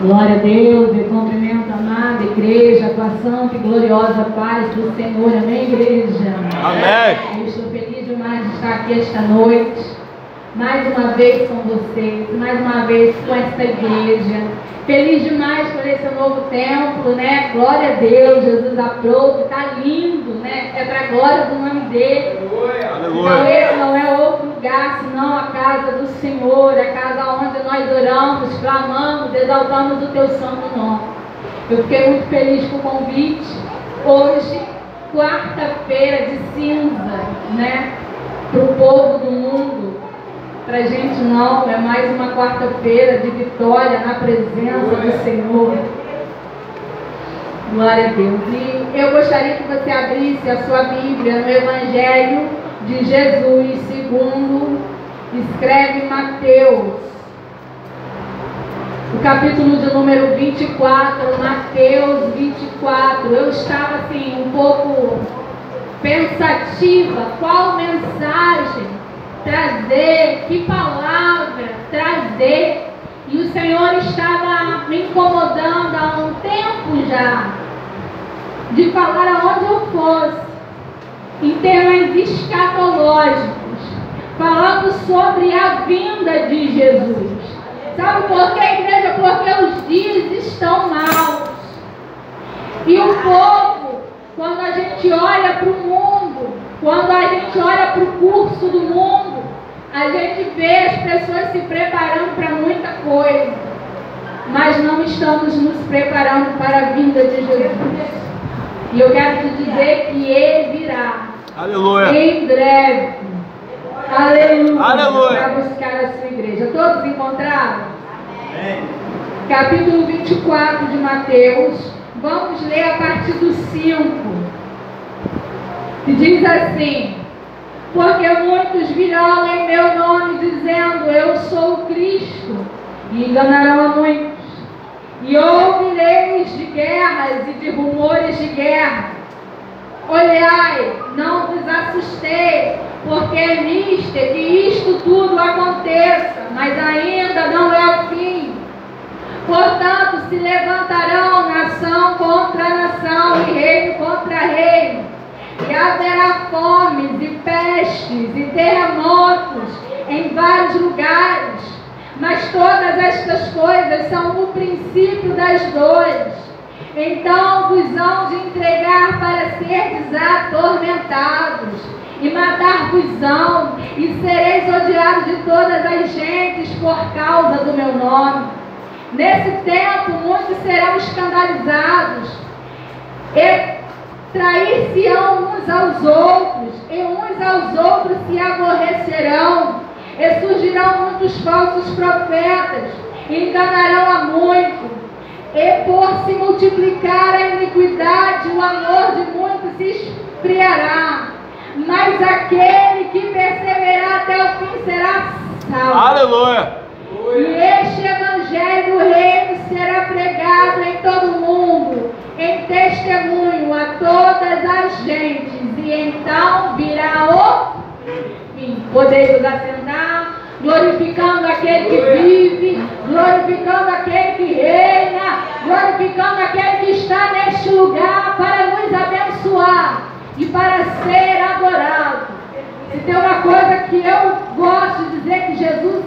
Glória a Deus, eu cumprimento a amada igreja, com a santa e gloriosa paz do Senhor, amém, igreja? Amém. Eu estou feliz demais de estar aqui esta noite, mais uma vez com vocês, mais uma vez com esta igreja. Feliz demais por esse novo templo, né? Glória a Deus, Jesus aprove, está lindo, né? É para a glória do nome dele. Então esse não é outro lugar, senão a casa do Senhor, a casa onde nós oramos, clamamos, exaltamos o teu santo nome. Eu fiquei muito feliz com o convite. Hoje, quarta-feira de cinza, né? Para o povo do mundo. Para a gente não, é mais uma quarta-feira de vitória na presença do Senhor. Glória a Deus. E eu gostaria que você abrisse a sua Bíblia no Evangelho de Jesus, segundo escreve Mateus. O capítulo de número 24, Mateus 24. Eu estava assim, um pouco pensativa, qual mensagem trazer, que palavra trazer, e o Senhor estava me incomodando há um tempo já, de falar aonde eu fosse, em termos escatológicos, falando sobre a vinda de Jesus. Sabe por quê, igreja? Porque os dias estão maus, e o povo, quando a gente olha para o mundo, quando a gente olha para o curso do mundo, a gente vê as pessoas se preparando para muita coisa, mas não estamos nos preparando para a vinda de Jesus. E eu quero te dizer que Ele virá. Aleluia. Em breve. Aleluia. Aleluia. Para buscar a sua igreja. Todos encontraram? Amém. Capítulo 24 de Mateus. Vamos ler a partir do 5. Que diz assim: porque muitos virão em meu nome dizendo, eu sou o Cristo, e enganarão a muitos. E ouvireis de guerras e de rumores de guerra. Olhai, não vos assustei, porque é mister que isto tudo aconteça, mas ainda não é o fim. Portanto, se levantarão nação contra nação e reino contra reino. E haverá fomes e pestes e terremotos em vários lugares, mas todas estas coisas são o princípio das dores. Então vos hão de entregar para seres atormentados, e matar-vos-ão, e sereis odiados de todas as gentes por causa do meu nome. Nesse tempo muitos serão escandalizados, e trair-se-ão uns aos outros, e uns aos outros se aborrecerão, e surgirão muitos falsos profetas, e enganarão a muitos, e por se multiplicar a iniquidade, o amor de muitos se esfriará, mas aquele que perseverar até o fim será salvo. Aleluia. E este evangelho do reino será pregado em todo o mundo, em testemunho a todas as gentes, e então virá o fim. Podemos assentar, glorificando aquele que vive, glorificando aquele que reina, glorificando aquele que está neste lugar para nos abençoar e para ser adorado. Se tem uma coisa que eu gosto de dizer, que Jesus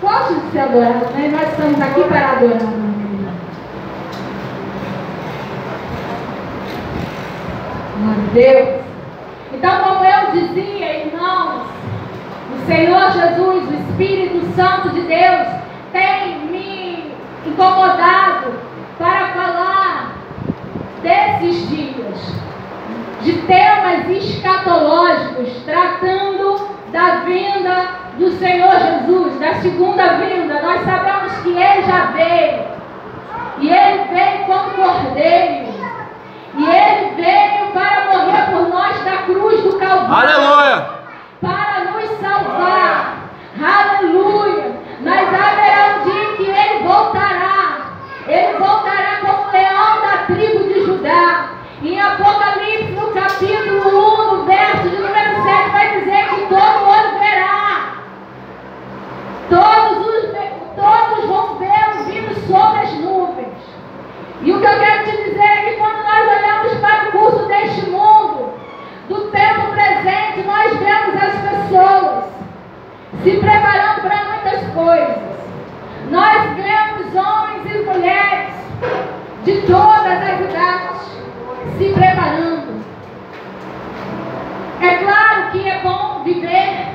gosta de ser adorado, né? Nós estamos aqui para adorar. Meu Deus. Então, como eu dizia, irmãos, o Senhor Jesus, o Espírito Santo de Deus, tem me incomodado para falar desses dias, de temas escatológicos, tratando da vinda do Senhor Jesus, da segunda vinda. Nós sabemos que Ele já veio, e Ele veio como cordeiro, e Ele veio para morrer por nós na cruz do Calvário. Aleluia. Para nos salvar. Aleluia. Mas haverá um dia que Ele voltará. Ele voltará como leão da tribo de Judá. Em Apocalipse, no capítulo 1, no verso de número 7, vai dizer que todo olho verá. Todos vão ver vindo sobre as nuvens. todas as idades, se preparando. É claro que é bom viver,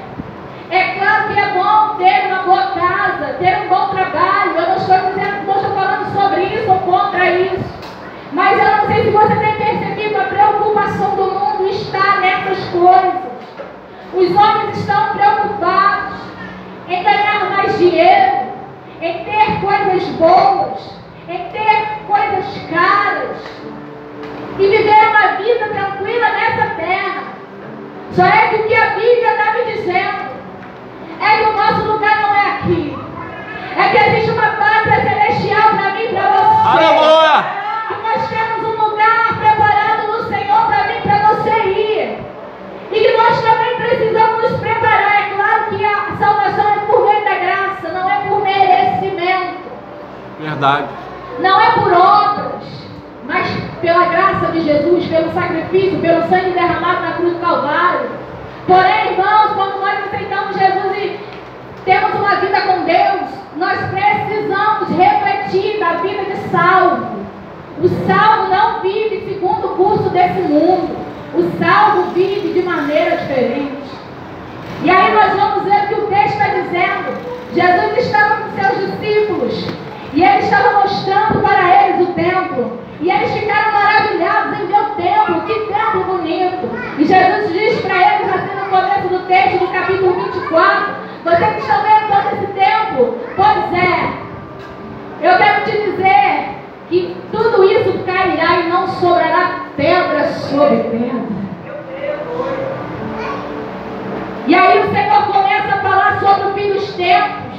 é claro que é bom ter uma boa casa, ter um bom trabalho. Eu não estou dizendo, não estou falando sobre isso ou contra isso, mas eu não sei se você tem percebido, a preocupação do mundo está nessas coisas. Os homens estão preocupados em ganhar mais dinheiro, em ter coisas boas, em ter coisas caras e viver uma vida tranquila nessa terra. Só é que o que a Bíblia está me dizendo é que o nosso lugar não é aqui. É que existe uma pátria celestial para mim e para você. Aleluia! Que nós temos um lugar preparado no Senhor para mim e para você ir. E que nós também precisamos nos preparar. É claro que a salvação é por meio da graça, não é por merecimento. Verdade. Não é por obras, mas pela graça de Jesus, pelo sacrifício, pelo sangue derramado na cruz do Calvário. Porém, irmãos, quando nós aceitamos Jesus e temos uma vida com Deus, nós precisamos refletir da vida de salvo. O salvo não vive segundo o curso desse mundo. O salvo vive de maneira diferente. E aí nós vamos ver o que o texto está dizendo. Jesus estava com seus discípulos e ele estava mostrando para eles o templo. E eles ficaram maravilhados em ver o templo. Que templo bonito. E Jesus diz para eles assim no começo do texto, do capítulo 24: vocês estão vendo todo esse templo? Pois é. Eu quero te dizer que tudo isso cairá e não sobrará pedra sobre pedra. E aí o Senhor começa a falar sobre o fim dos tempos.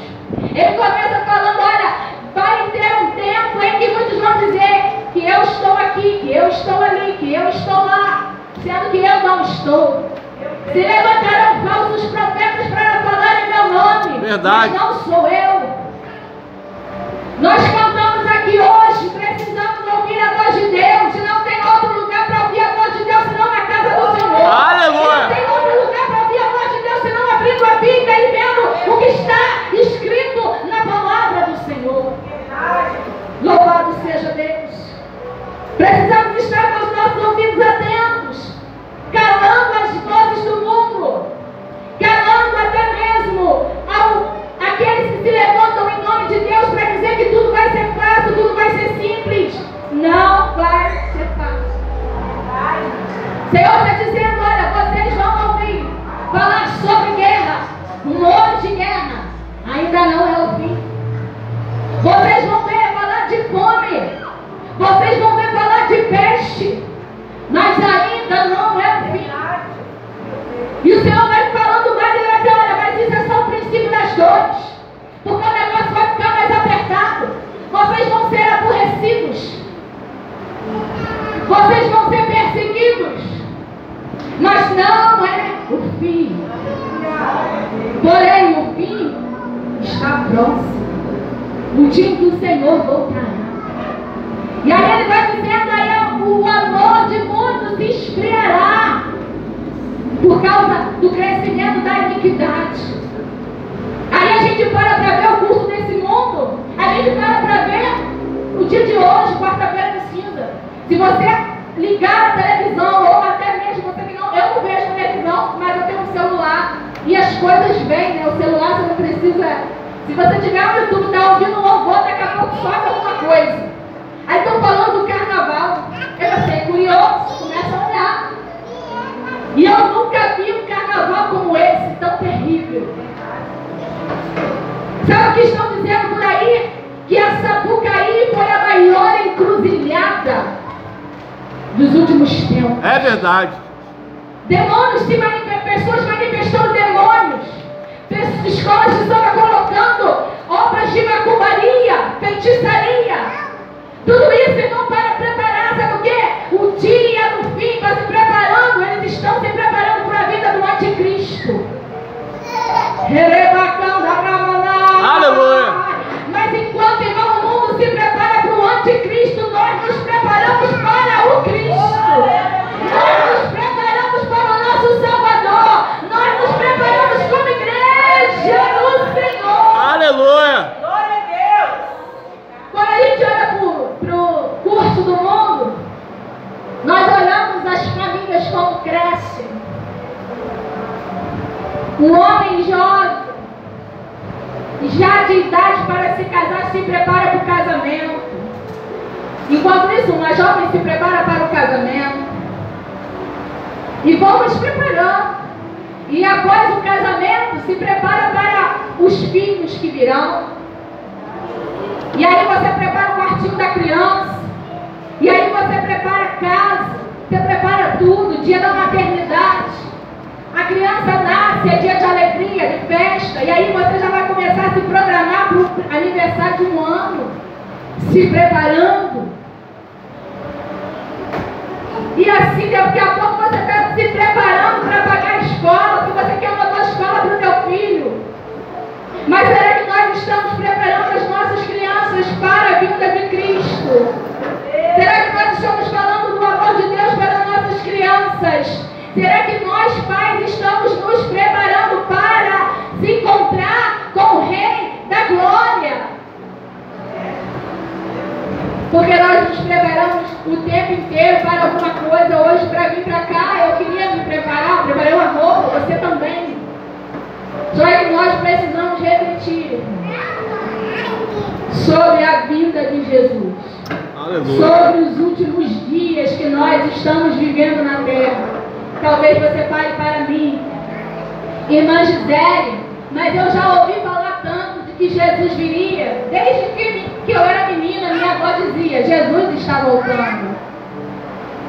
Ele começa falando: olha, vai ter um tempo em que muitos vão dizer que eu estou aqui, que eu estou ali, que eu estou lá, sendo que eu não estou. Se levantarão falsos profetas para falar em meu nome. Verdade. Mas não sou eu. Nós cantamos aqui hoje, precisamos ouvir a voz de Deus. E não tem outro lugar para ouvir a voz de Deus senão na casa do Senhor. Aleluia. E não tem outro lugar para ouvir a voz de Deus senão abrindo a Bíblia e vendo o que está escrito na palavra do Senhor. Louvado seja Deus. Precisamos estar com os nossos ouvidos atentos, calando as vozes do mundo, calando até mesmo aqueles que se levantam em nome de Deus para dizer que tudo vai ser fácil, tudo vai ser simples. Não vai ser fácil. O Senhor está dizendo: olha, vocês vão ouvir falar sobre guerra, rumores de guerra. Ainda não é o fim. Vocês vão ver falar de fome. Vocês vão ver falar de peste. Mas ainda não é o fim. E o Senhor vai falando mais e vai dizer: olha, mas isso é só o princípio das dores. Porque o negócio vai ficar mais apertado. Vocês vão ser aborrecidos. Vocês vão ser perseguidos. Mas não é o fim. Porém, o fim está próximo. O dia em que o Senhor voltará. E aí ele vai dizendo: aí o amor de muitos se esfriará por causa do crescimento da iniquidade. Aí a gente para ver o curso desse mundo. A gente para ver o dia de hoje, quarta-feira de cinza. Se você ligar a televisão, ou até mesmo você que não... Eu não vejo televisão, mas eu tenho um celular. E as coisas vêm, né? O celular você não precisa... Se você tiver no YouTube, está ouvindo um louvor, daqui a pouco sobe alguma coisa. Aí estão falando do carnaval. Você é curioso, começa a olhar. E eu nunca vi um carnaval como esse, tão terrível. Sabe o que estão dizendo por aí? Que a Sapucaí foi a maior encruzilhada dos últimos tempos. É verdade. Demônios pessoas manifestando demônios. Escolas que estão colocando obras de macumbaria, feitiçaria. Tudo isso, irmão, para preparar, sabe o quê? O dia do fim está se preparando. Eles estão se preparando para a vida do anticristo. Aleluia. Mas enquanto, irmão, o mundo se prepara para o anticristo, nós nos preparamos para o Cristo. Nós nos preparamos para o nosso Salvador. Nós nos preparamos como igreja do Senhor. Aleluia. Glória a Deus. Um homem jovem, já de idade para se casar, se prepara para o casamento. Enquanto isso, uma jovem se prepara para o casamento. E vamos preparando. E após o casamento, se prepara para os filhos que virão. E aí você prepara o quartinho da criança. E aí você prepara a casa. Você prepara tudo, dia da maternidade. A criança nasce, é dia de alegria, de festa. E aí você já vai começar a se programar para o aniversário de um ano. Se preparando. E assim, daqui a pouco você está se preparando para pagar a escola, porque você quer uma boa escola para o teu filho. Mas será que nós estamos preparando as nossas crianças para a vinda de Cristo? Será que nós estamos falando do amor de Deus para as nossas crianças? Será que nós, pais, estamos nos preparando para se encontrar com o Rei da Glória? Porque nós nos preparamos o tempo inteiro para alguma coisa. Hoje, para vir para cá, eu queria me preparar, preparei uma roupa, você também. Só que nós precisamos refletir sobre a vinda de Jesus. Aleluia. Sobre os últimos dias que nós estamos vivendo na terra. Talvez você fale para mim, irmã Gisele, mas eu já ouvi falar tanto de que Jesus viria. Desde que eu era menina, minha avó dizia, Jesus está voltando.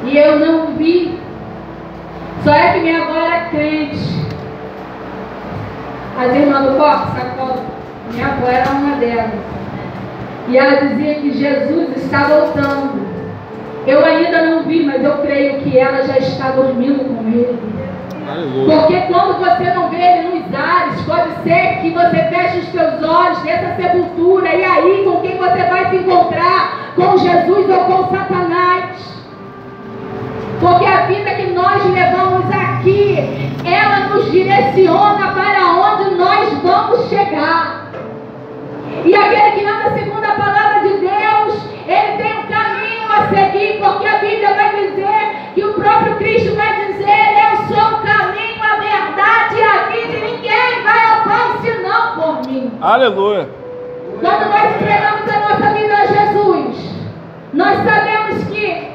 E eu não vi. Só é que minha avó era crente. As irmãs do copo, sacola, minha avó era uma delas. E ela dizia que Jesus está voltando. Eu ainda não vi, mas eu creio que ela já está dormindo com ele. Aleluia. Porque quando você não vê ele nos ares, pode ser que você feche os seus olhos nessa sepultura. E aí, com quem você vai se encontrar? Com Jesus ou com Satanás? Porque a vida que nós levamos aqui, ela nos direciona para onde nós vamos chegar. E aquele que anda segundo a palavra de Deus, ele tem um caminho a seguir, porque a Bíblia vai dizer que o próprio Cristo vai dizer, eu sou o caminho, a verdade e a vida, e ninguém vai ao Pai senão por mim. Aleluia. Quando nós entregamos a nossa vida a Jesus, nós sabemos que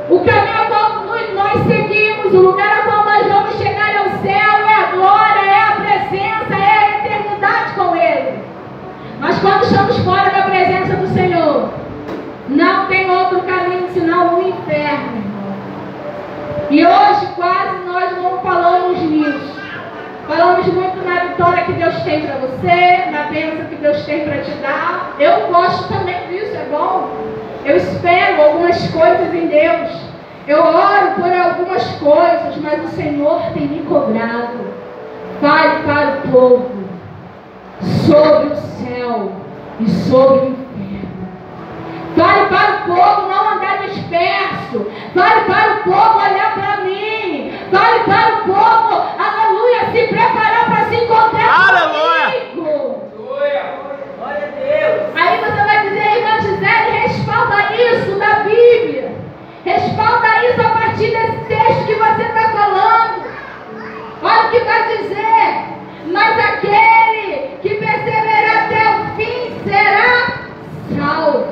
o caminho a qual nós seguimos, o lugar a qual nós vamos chegar é o céu, é a glória, é a presença, é a eternidade com Ele. Mas quando estamos fora da presença do Senhor, não tem outro caminho senão o inferno. E hoje quase nós não falamos nisso. Falamos muito na vitória que Deus tem para você, na bênção que Deus tem para te dar. Eu gosto também disso, é bom. Eu espero algumas coisas em Deus. Eu oro por algumas coisas, mas o Senhor tem me cobrado. Fale para o povo sobre o céu e sobre o inferno. Fale para o povo não andar disperso. Fale para o povo olhar para mim. Fale para o povo, aleluia, se preparar para se encontrar comigo. Glória a Deus. Aí você vai dizer, irmã Gisele, respalda isso da Bíblia. Respalda isso a partir desse texto que você está falando. Olha o que vai dizer. Mas aquele que perseverar até o fim será salvo.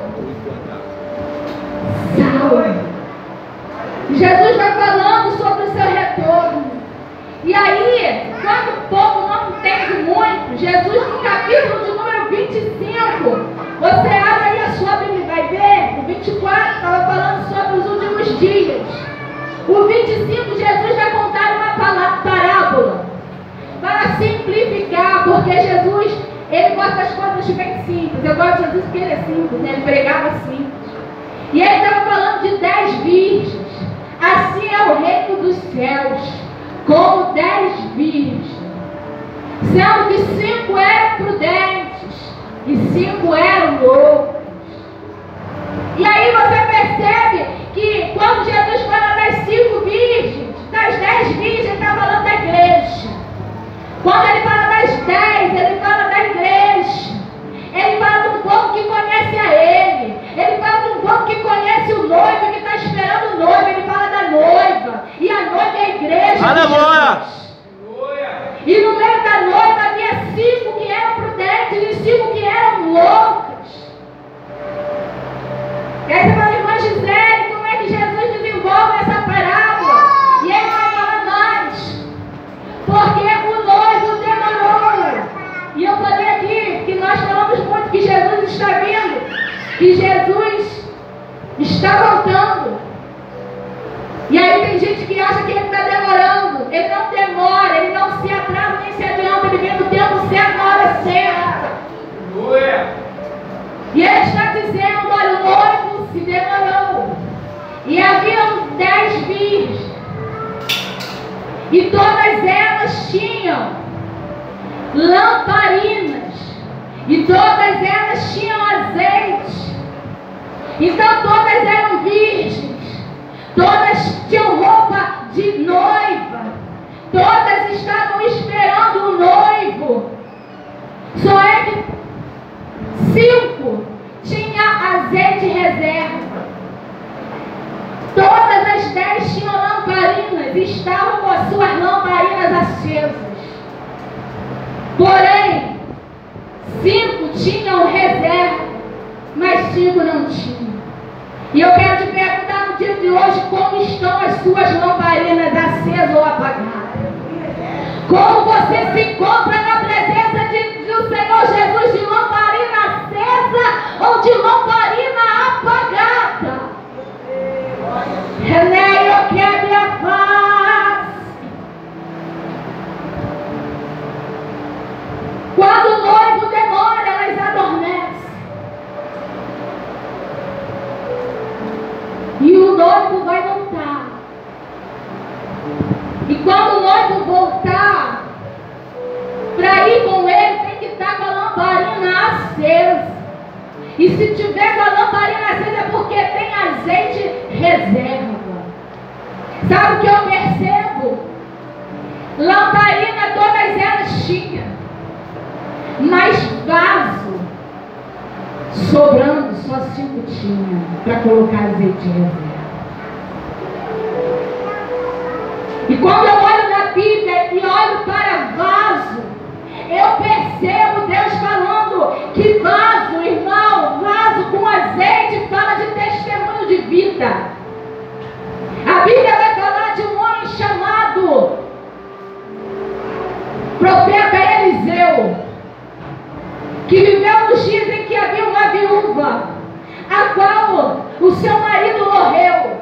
Salvo. Jesus vai falando sobre o seu retorno. E aí, quando o povo não entende muito, Jesus no capítulo de número 25, você abre aí a sua Bíblia e vai ver, o 24 estava falando sobre os últimos dias. O 25, Jesus vai contar uma parábola para simplificar, porque Jesus, ele gosta das coisas bem simples. Eu gosto de Jesus porque ele é simples, né? Ele pregava simples. E ele estava falando de 10 virgens. Assim é o reino dos céus, como 10 virgens, sendo que 5 eram prudentes e 5 eram loucos. E aí você percebe que quando Jesus fala das 5 virgens, das 10 virgens, ele está falando da igreja. Quando ele fala das 10, ele fala da igreja. Ele fala de um povo que conhece a ele. Ele fala de um povo que conhece o noivo, que está esperando o noivo. Ele fala da noiva. E a noiva é a igreja. Aleluia! E no meio que Jesus está voltando. E aí tem gente que acha que ele está demorando. Ele não demora, ele não se atrasa nem se adianta, ele vem no tempo certo, na hora certa. E ele está dizendo, olha, o noivo se demorou. E haviam 10 virgens. E todas elas tinham lamparinas. E todas elas tinham azeite. Então todas eram virgens. Todas tinham roupa de noiva. Todas estavam esperando o noivo. Só é que 5 tinha azeite reserva. Todas as 10 tinham lamparinas e estavam com as suas lamparinas acesas. Porém, 5 tinham reserva, mas 5 não tinham. E eu quero te perguntar no dia de hoje, como estão as suas lamparinas acesas ou apagadas? Como você se encontra na presença do Senhor Jesus de lamparina acesa ou de lamparina apagada? René, eu quero a paz. Quando o noivo demora, elas adormecem. E o noivo vai voltar. E quando o noivo voltar, para ir com ele, tem que estar com a lamparina acesa. E se tiver com a lamparina acesa é porque tem azeite reserva. Sabe o que eu percebo? Lamparina todas elas tinham, mas vaso sobrando, só 5 tinha para colocar azeite reserva. E quando eu olho na Bíblia e olho para vaso, eu percebo Deus falando que vaso, irmão, vaso com azeite fala de testemunho de vida. A Bíblia vai falar de um homem chamado profeta Eliseu, que viveu nos dias em que havia uma viúva, a qual o seu marido morreu.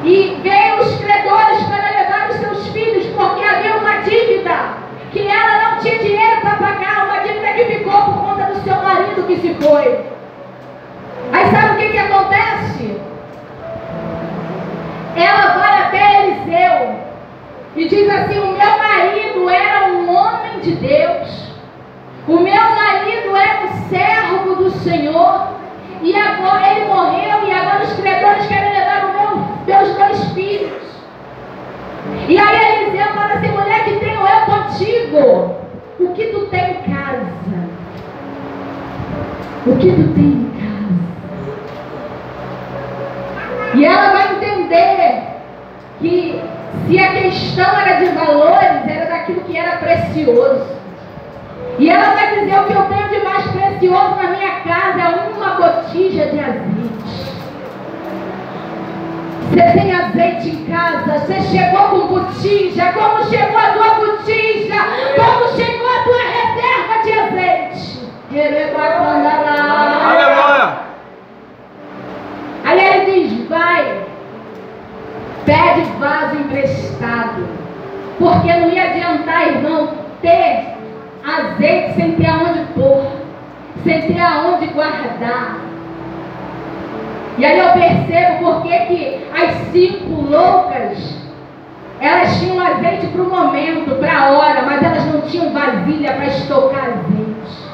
E veio os credores para levar os seus filhos, porque havia uma dívida que ela não tinha dinheiro para pagar, uma dívida que ficou por conta do seu marido que se foi. Aí sabe o que acontece? Ela vai até Eliseu e diz assim: o meu marido era um homem de Deus, o meu marido era um servo do Senhor, e agora ele morreu, e agora os credores querem levar meus 2 filhos. E aí Eliseu fala assim: mulher, que tenho eu contigo? O que tu tem em casa? O que tu tem em casa? E ela vai entender que se a questão era de valores, era daquilo que era precioso. E ela vai dizer: o que eu tenho de mais precioso na minha casa é uma botija de azeite. Você tem azeite em casa? Você chegou com botija? Como chegou a tua botija? Como chegou a tua reserva de azeite? Aleluia! Aí ele diz: vai, pede vaso emprestado, porque não ia adiantar, irmão, ter azeite sem ter aonde pôr, sem ter aonde guardar. E aí eu percebo porque que as 5 loucas, elas tinham azeite para o momento, para a hora, mas elas não tinham vasilha para estocar azeite.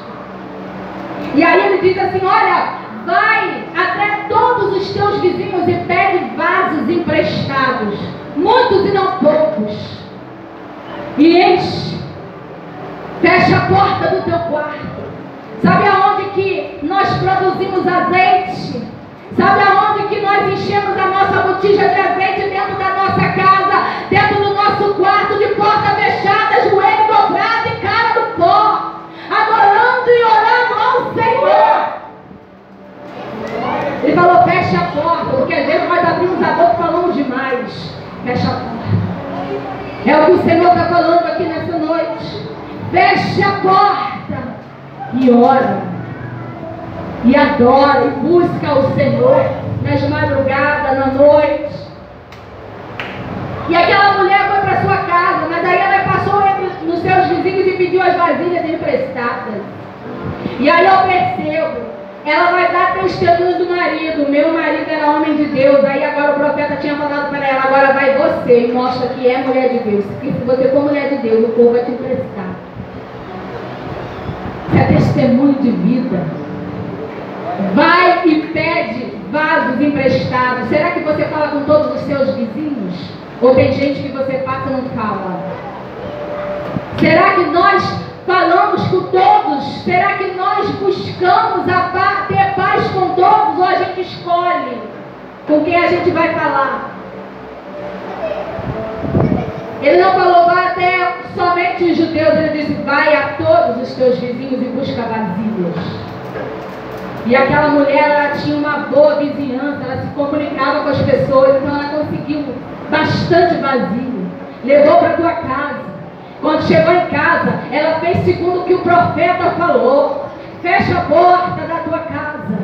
E aí ele diz assim: olha, vai até todos os teus vizinhos e pede vasos emprestados, muitos e não poucos, e enche, fecha a porta do teu quarto. Sabe aonde que nós produzimos azeite? Sabe aonde que nós enchemos a nossa botija de azeite? Dentro da nossa casa, dentro do nosso quarto, de porta fechada, joelho dobrado e cara no pó, adorando e orando ao Senhor. Ele falou: fecha a porta, porque às vezes nós abrimos a boca e falamos demais. Fecha a porta. É o que o Senhor está falando aqui nessa noite. Fecha a porta e ora. e adora e busca o Senhor nas madrugadas, na noite. E aquela mulher foi para sua casa, mas aí ela passou nos seus vizinhos e pediu as vasilhas emprestadas. E aí eu percebo, ela vai dar testemunho do marido. Meu marido era homem de Deus. Aí agora o profeta tinha falado para ela: agora vai você e mostra que é mulher de Deus. Porque se você for mulher de Deus, o povo vai te emprestar. Isso é testemunho de vida. Vai e pede vasos emprestados. Será que você fala com todos os seus vizinhos? Ou tem gente que você passa e não fala? Será que nós falamos com todos? Será que nós buscamos ter paz com todos? Ou a gente escolhe com quem a gente vai falar? Ele não falou vai até somente os judeus. Ele disse vai a todos os teus vizinhos e busca vasilhas. E aquela mulher, ela tinha uma boa vizinhança, ela se comunicava com as pessoas, então ela conseguiu bastante vasilha, levou para a tua casa. Quando chegou em casa, ela fez segundo o que o profeta falou: fecha a porta da tua casa,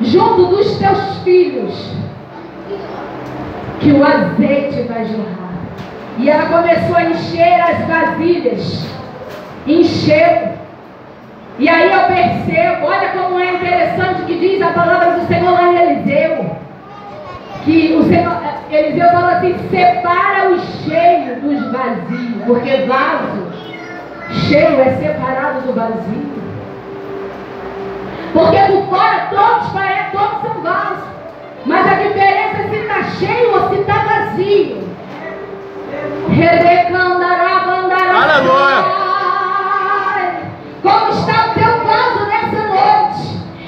junto dos teus filhos, que o azeite vai jorrar. E ela começou a encher as vasilhas, encheu. E aí eu percebo, olha como é interessante que diz a palavra do Senhor lá em Eliseu, que o Senhor, Eliseu fala assim: separa o cheio dos vazios, porque vaso cheio é separado do vazio. Porque por fora todos são vasos, mas a diferença é se está cheio ou se está vazio. Aleluia! Como está o teu vaso nessa noite?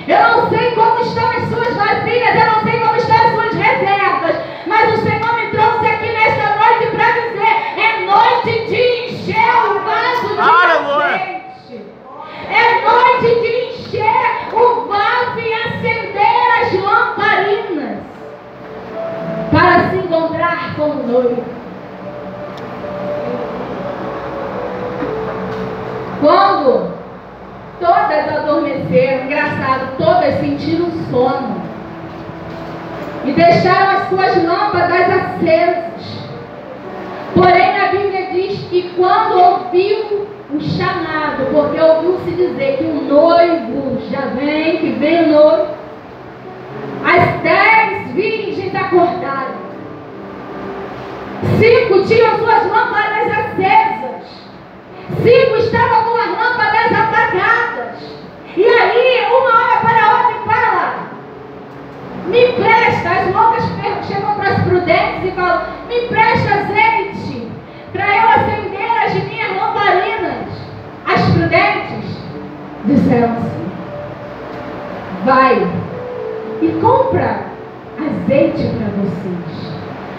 Eu não sei como estão as suas vasilhas, eu não sei como estão as suas reservas, mas o Senhor me trouxe aqui nesta noite para dizer: é noite de encher o vaso de azeite. É noite de encher o vaso e acender as lamparinas para se encontrar com o noivo. Quando todas adormeceram, engraçado, todas sentiram sono e deixaram as suas lâmpadas acesas. Porém a Bíblia diz que quando ouviu o chamado, porque ouviu-se dizer que o noivo já vem, que vem o noivo, as 10 virgens acordaram. 5 tinham suas lâmpadas acesas, 5 estavam com as lâmpadas apagadas. E aí, uma olha para a outra e fala: me presta. As loucas chegam para as prudentes e falam: me presta azeite para eu acender as minhas lamparinas. As prudentes disseram assim: vai e compra azeite para vocês,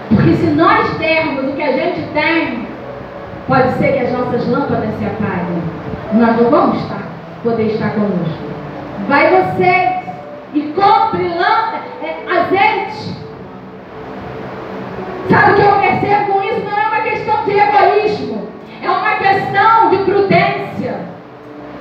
porque se nós dermos o que a gente tem, pode ser que as nossas lâmpadas se apaguem. Nós não vamos poder estar conosco. Vai você e compre azeite. Sabe o que eu percebo com isso? Não é uma questão de egoísmo, é uma questão de prudência.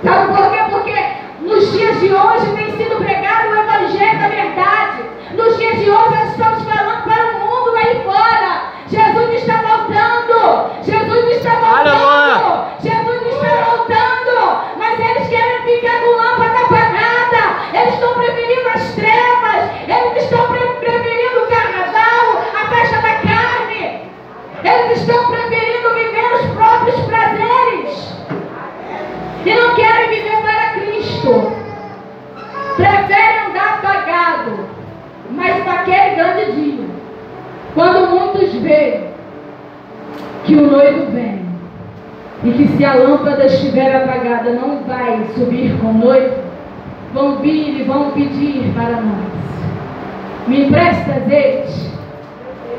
Sabe por quê? Porque nos dias de hoje tem sido pregado o evangelho da verdade. Nos dias de hoje nós estamos falando para o mundo aí fora: Jesus está voltando, Jesus está voltando, Aleluia! Jesus está voltando. Mas eles querem ficar com lâmpada apagada, eles estão preferindo as trevas, eles estão preferindo o carnaval, a festa da carne, eles estão preferindo viver os próprios prazeres e não querem viver para Cristo. Preferem andar apagado, mas naquele grande dia, quando muitos veem que o noivo vem, e que se a lâmpada estiver apagada não vai subir com o noivo, vão vir e vão pedir para nós: me empresta azeite,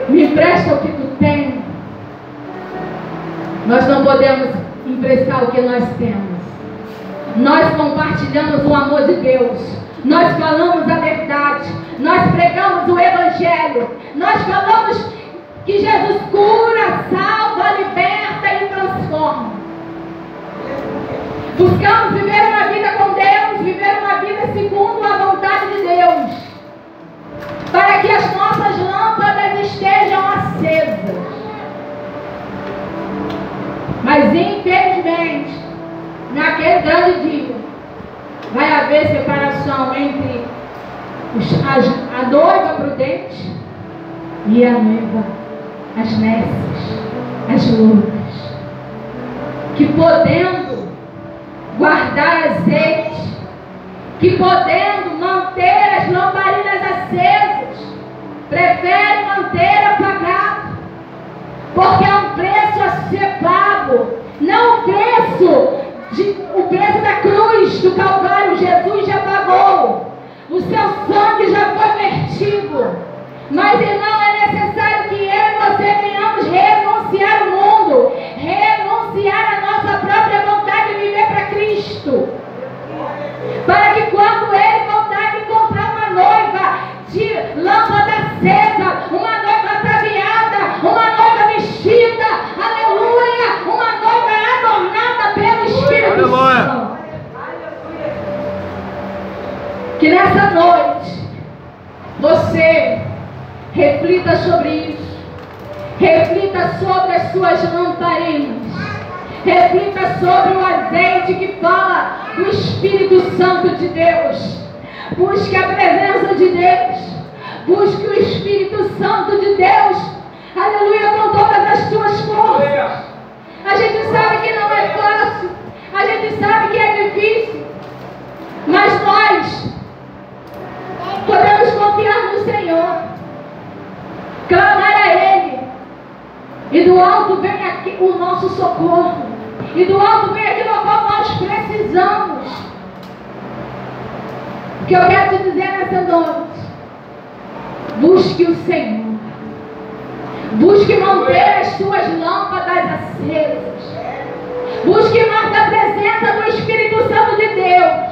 me empresta o que tu tens. Nós não podemos emprestar o que nós temos. Nós compartilhamos o amor de Deus, nós falamos a verdade, nós pregamos o evangelho, nós falamos que Jesus cura, salva, liberta e transforma. Buscamos viver uma vida com Deus, viver uma vida segundo a vontade a noiva prudente e a noiva, as nécias, as loucas, que podendo guardar azeite, que podendo manter as lamparinas acesas, preferem manter apagado, porque é um preço a ser pago, não o preço da cruz, do Calvário. Jesus já pagou, o seu sangue já foi vertido, mas irmão, é necessário que eu e você venhamos renunciar o mundo, renunciar a nossa própria vontade de viver para Cristo, para que quando Ele voltar, encontrar uma noiva de lâmpada acesa, uma noiva ataviada, uma noiva vestida, aleluia, uma noiva adornada pelo Espírito Santo. Que nessa noite você reflita sobre isso, reflita sobre as suas lamparinas, reflita sobre o azeite que fala do Espírito Santo de Deus. Busque a presença de Deus, busque o Espírito Santo de Deus, aleluia, com todas as suas forças. A gente sabe que não é fácil, a gente sabe que é difícil, mas nós podemos confiar no Senhor, clamar a Ele, e do alto vem aqui o nosso socorro, e do alto vem aquilo a qual nós precisamos. O que eu quero te dizer nessa noite: busque o Senhor, busque manter as suas lâmpadas acesas, busque mais da presença do Espírito Santo de Deus,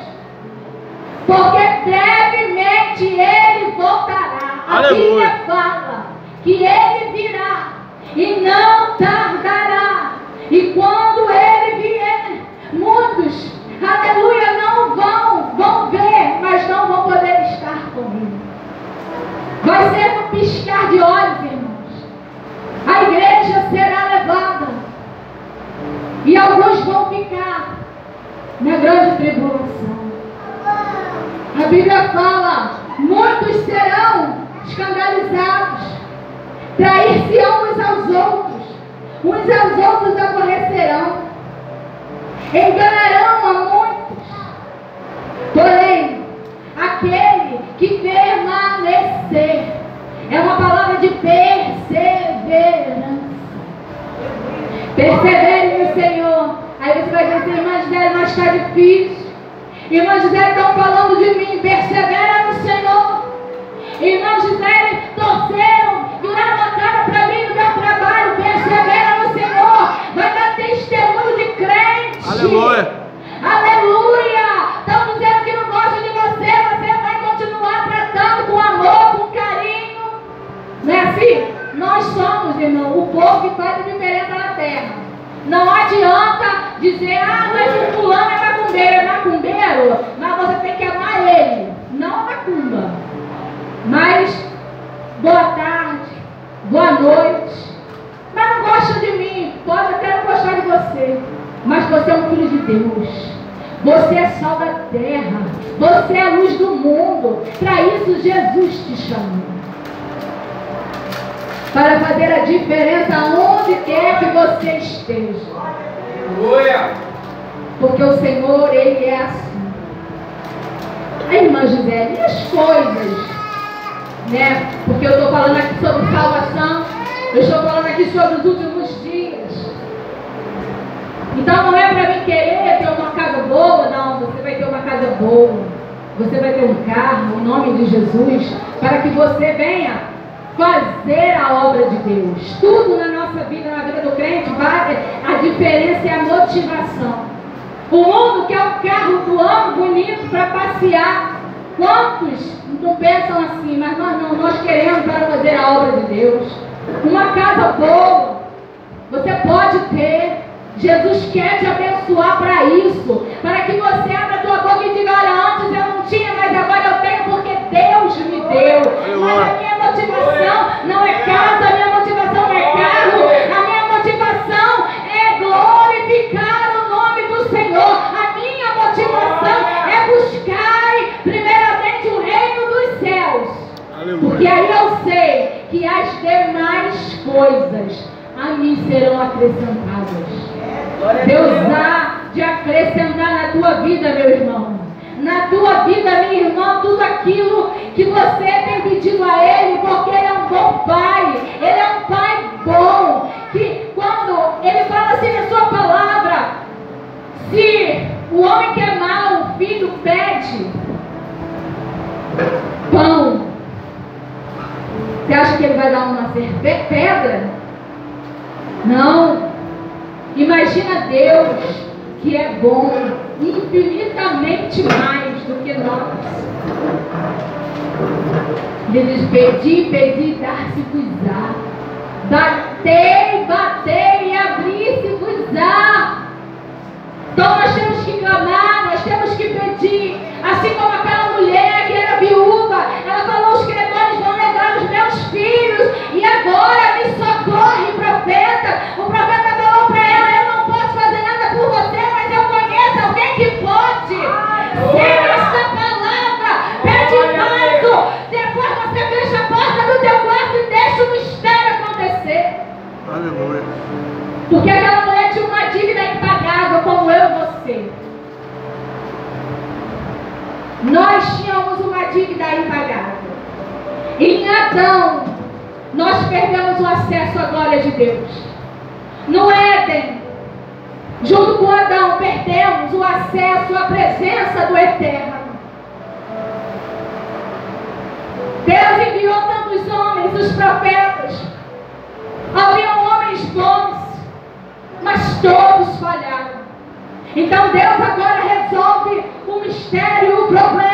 porque brevemente Ele voltará. A Bíblia fala que Ele virá e não tardará, e quando Ele vier, muitos, aleluia, não vão ver, mas não vão poder estar com Ele. Vai ser no piscar de olhos, irmãos. A igreja será levada, e alguns vão ficar na grande tribulação. A Bíblia fala: muitos serão escandalizados, trair-se-ão uns aos outros aborrecerão, enganarão a muitos. Porém, aquele que permanecer, é uma palavra de perseverança. Persevere no Senhor. Aí você vai dizer: irmã Gisele, mas está difícil. Irmã Gisele, estão falando de mim. Persevera no Senhor. Irmã Gisele, torceram, viraram a cara para mim no meu trabalho. Persevera no Senhor. Vai dar testemunho de crente. Aleluia. Aleluia. Estão dizendo que não gostam de você. Você vai continuar tratando com amor, com carinho. Não é assim? Nós somos, irmão, o povo que faz a diferença na terra. Não adianta dizer: ah, mas o fulano é macumbeiro. É macumbeiro, mas você tem que amar ele, não a macumba. Mas, boa tarde, boa noite. Mas não gosta de mim. Pode até não gostar de você, mas você é um filho de Deus. Você é sal da terra. Você é a luz do mundo. Para isso Jesus te chamou, para fazer a diferença onde quer que você esteja. Porque o Senhor, Ele é assim. A irmã Gisele, e as coisas, né? Porque eu estou falando aqui sobre salvação, eu estou falando aqui sobre os últimos dias. Então não é para mim querer ter uma casa boa, não. Você vai ter uma casa boa, você vai ter um carro, em nome de Jesus, para que você venha fazer a obra de Deus. Tudo na nossa vida, na vida do crente, a diferença é a motivação. O mundo quer um carro do ano bonito para passear. Quantos não pensam assim? Mas nós não, nós queremos para fazer a obra de Deus. Uma casa boa, você pode ter. Jesus quer te abençoar para isso, para que você abra a tua boca e diga: olha, antes eu não tinha, mas agora eu tenho, porque Deus me deu. Mas a minha motivação não é casa, a minha motivação não é carro, a minha motivação é glorificar o nome do Senhor. A minha motivação é buscar primeiramente o reino dos céus. Porque aí eu sei que as demais coisas a mim serão acrescentadas. Deus há de acrescentar na tua vida, meu irmão. Na tua vida, minha irmã, tudo aquilo que você tem pedido a Ele, porque Ele é um bom Pai. Ele é um Pai bom. Que quando Ele fala assim na sua palavra, se o homem que é mau, o filho pede pão, você acha que Ele vai dar uma pedra? Não. Imagina Deus, que é bom, infinitamente mais do que nós. Ele diz: pedi, dar-se-vos-á. Batei e abri-se-vos-á. Então nós temos que clamar, nós temos que pedir. Assim como aquela mulher que era viúva, ela falou: os credores vão levar os meus filhos, e agora me socorre, profeta. O profeta falou para ela: eu não posso fazer nada por você, mas eu conheço alguém que pode. Segue esta palavra, pede mais. Depois você fecha a porta do teu quarto e deixa o mistério acontecer. Aleluia. Porque aquela mulher tinha uma dívida impagável, como eu e você. Nós tínhamos uma dívida impagável. Em Adão, nós perdemos o acesso à glória de Deus. No Éden, junto com Adão, perdemos o acesso à presença do Eterno. Deus enviou tantos homens, os profetas. Haviam homens bons, mas todos falharam. Então Deus agora resolve o mistério, o problema